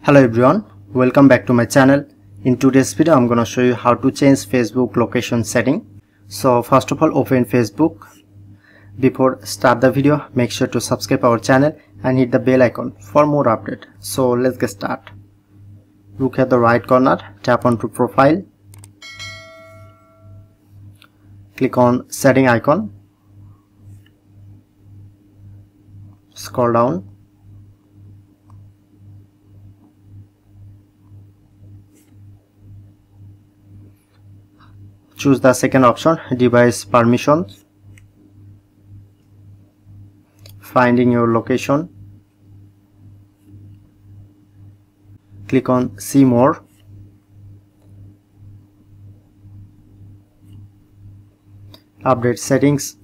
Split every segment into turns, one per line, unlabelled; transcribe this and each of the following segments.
Hello everyone, welcome back to my channel. In today's video I'm gonna show you how to change Facebook location setting. So first of all, open Facebook. Before start the video, make sure to subscribe our channel and hit the bell icon for more update. So let's get started. Look at the right corner, tap onto profile, click on setting icon, scroll down, choose the second option, device permissions, finding your location, click on see more, update settings,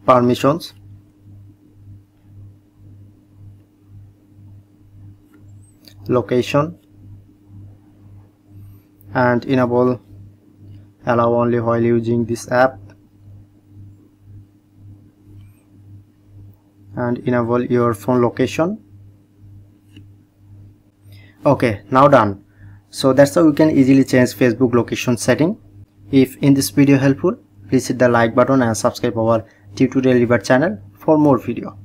permissions, location, and enable allow only while using this app, and enable your phone location. Okay, now done. So that's how you can easily change Facebook location setting. If in this video helpful, please hit the like button and subscribe our tutorial channel for more video.